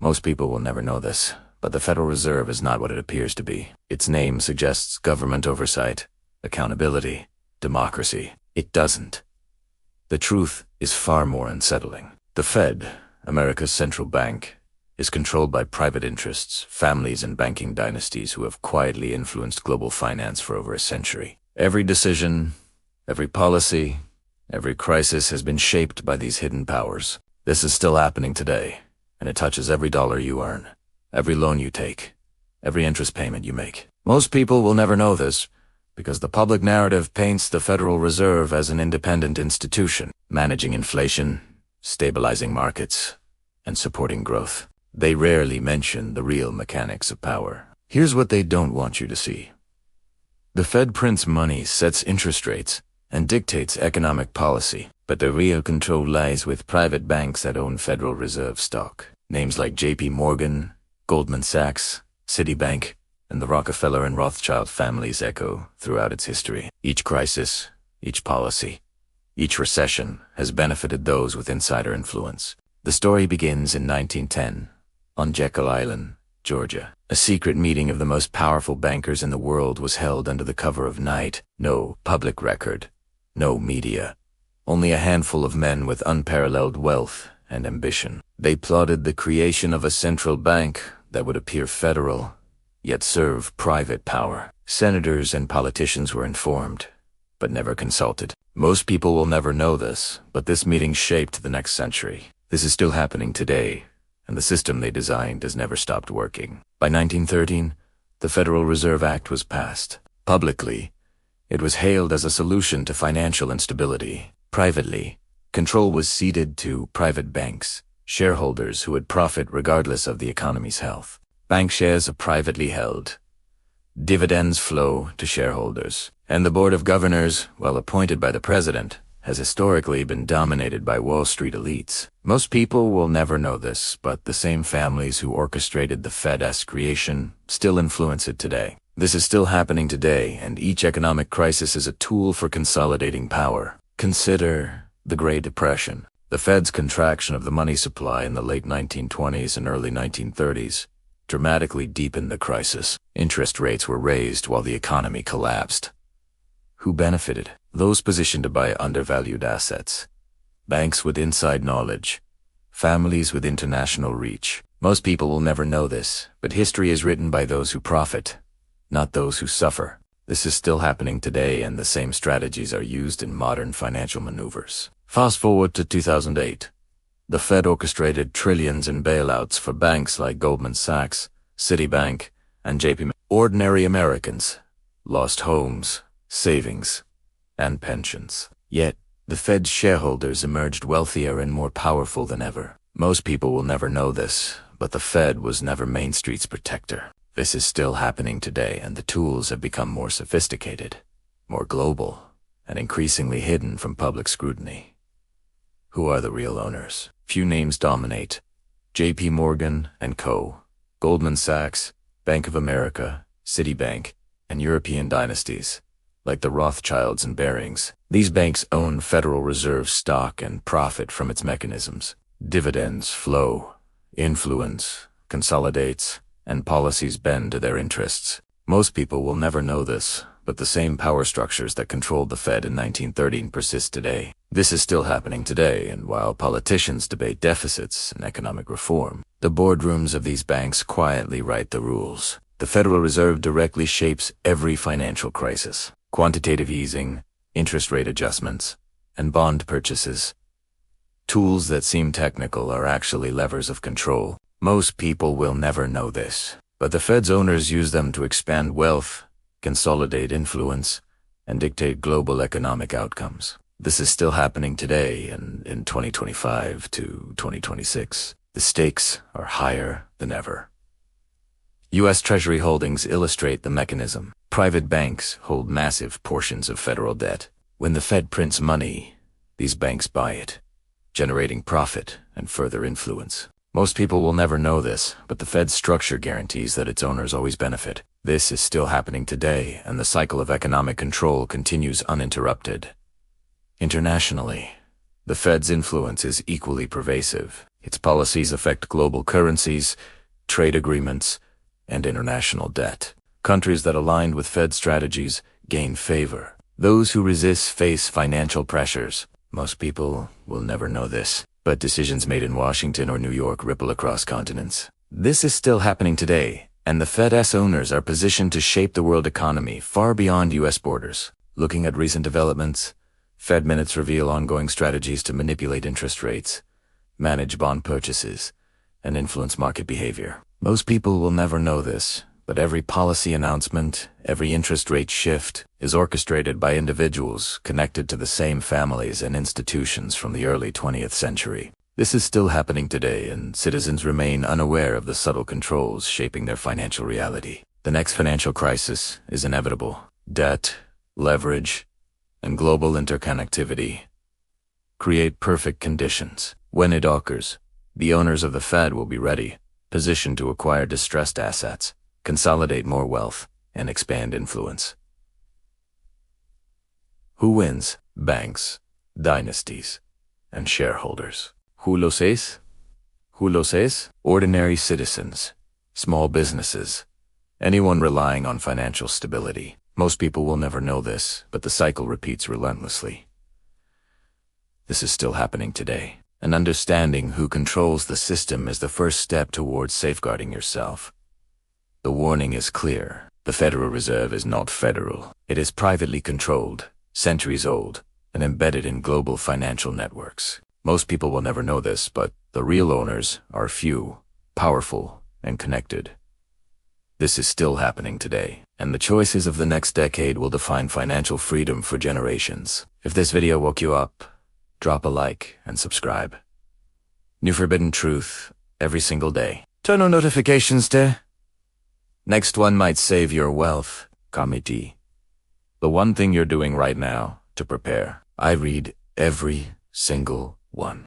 Most people will never know this, but the Federal Reserve is not what it appears to be. Its name suggests government oversight, accountability, democracy. It doesn't. The truth is far more unsettling. The Fed, America's central bank, is controlled by private interests, families, and banking dynasties who have quietly influenced global finance for over a century. Every decision, every policy, every crisis has been shaped by these hidden powers. This is still happening today, and it touches every dollar you earn, every loan you take, every interest payment you make. Most people will never know this because the public narrative paints the Federal Reserve as an independent institution, managing inflation, stabilizing markets, and supporting growth. They rarely mention the real mechanics of power. Here's what they don't want you to see. The Fed prints money, sets interest rates, and dictates economic policy, but the real control lies with private banks that own Federal Reserve stock. Names like J.P. Morgan, Goldman Sachs, Citibank, and the Rockefeller and Rothschild families echo throughout its history. Each crisis, each policy, each recession has benefited those with insider influence. The story begins in 1910, on Jekyll Island, Georgia. A secret meeting of the most powerful bankers in the world was held under the cover of night. No public record, no media, only a handful of men with unparalleled wealth and ambition. They plotted the creation of a central bank that would appear federal, yet serve private power. Senators and politicians were informed, but never consulted. Most people will never know this, but this meeting shaped the next century. This is still happening today, and the system they designed has never stopped working. By 1913, the Federal Reserve Act was passed. Publicly, it was hailed as a solution to financial instability. Privately, control was ceded to private banks, shareholders who would profit regardless of the economy's health. Bank shares are privately held. Dividends flow to shareholders. And the Board of Governors, while appointed by the President, has historically been dominated by Wall Street elites. Most people will never know this, but the same families who orchestrated the Fed's creation still influence it today. This is still happening today, and each economic crisis is a tool for consolidating power. Consider the Great Depression. The Fed's contraction of the money supply in the late 1920s and early 1930s dramatically deepened the crisis. Interest rates were raised while the economy collapsed. Who benefited? Those positioned to buy undervalued assets. Banks with inside knowledge. Families with international reach. Most people will never know this, but history is written by those who profit, not those who suffer. This is still happening today, and the same strategies are used in modern financial maneuvers. Fast forward to 2008. The Fed orchestrated trillions in bailouts for banks like Goldman Sachs, Citibank, and J.P. Morgan. Ordinary Americans lost homes, savings, and pensions. Yet, the Fed's shareholders emerged wealthier and more powerful than ever. Most people will never know this, but the Fed was never Main Street's protector. This is still happening today, and the tools have become more sophisticated, more global, and increasingly hidden from public scrutiny. Who are the real owners? Few names dominate. J.P. Morgan and Co., Goldman Sachs, Bank of America, Citibank, and European dynasties, like the Rothschilds and Barings. These banks own Federal Reserve stock and profit from its mechanisms. Dividends flow, influence, consolidates, and policies bend to their interests. Most people will never know this, but the same power structures that controlled the Fed in 1913 persist today. This is still happening today, and while politicians debate deficits and economic reform, the boardrooms of these banks quietly write the rules. The Federal Reserve directly shapes every financial crisis. Quantitative easing, interest rate adjustments, and bond purchases. Tools that seem technical are actually levers of control. Most people will never know this, but the Fed's owners use them to expand wealth, consolidate influence, and dictate global economic outcomes. This is still happening today, and in 2025 to 2026, the stakes are higher than ever. U.S. Treasury holdings illustrate the mechanism. Private banks hold massive portions of federal debt. When the Fed prints money, these banks buy it, generating profit and further influence. Most people will never know this, but the Fed's structure guarantees that its owners always benefit. This is still happening today, and the cycle of economic control continues uninterrupted. Internationally, The Fed's influence is equally pervasive. Its policies affect global currencies, trade agreements, and international debt. Countries that aligned with Fed strategies gain favor. Those who resist face financial pressures. Most people will never know this, but decisions made in Washington or New York ripple across continents. This is still happening today, and the Fed's owners are positioned to shape the world economy far beyond U.S. borders. Looking at recent developments, Fed minutes reveal ongoing strategies to manipulate interest rates, manage bond purchases, and influence market behavior. Most people will never know this, but every policy announcement, every interest rate shift is orchestrated by individuals connected to the same families and institutions from the early 20th century. This is still happening today, and citizens remain unaware of the subtle controls shaping their financial reality. The next financial crisis is inevitable. Debt, leverage, and global interconnectivity create perfect conditions. When it occurs, the owners of the Fed will be ready, positioned to acquire distressed assets, consolidate more wealth, and expand influence. Who wins? Banks, dynasties, and shareholders. Who lo es? Who lo es? Ordinary citizens, small businesses, anyone relying on financial stability. Most people will never know this, but the cycle repeats relentlessly. This is still happening today, and understanding who controls the system is the first step towards safeguarding yourself. The warning is clear. The Federal Reserve is not federal. It is privately controlled, centuries old, and embedded in global financial networks. Most people will never know this, but the real owners are few, powerful, and connected. This is still happening today, and the choices of the next decade will define financial freedom for generations. If this video woke you up, drop a like and subscribe. New forbidden truth every single day. Turn on notifications to. Next one might save your wealth, committee. The one thing you're doing right now to prepare. I read every single one.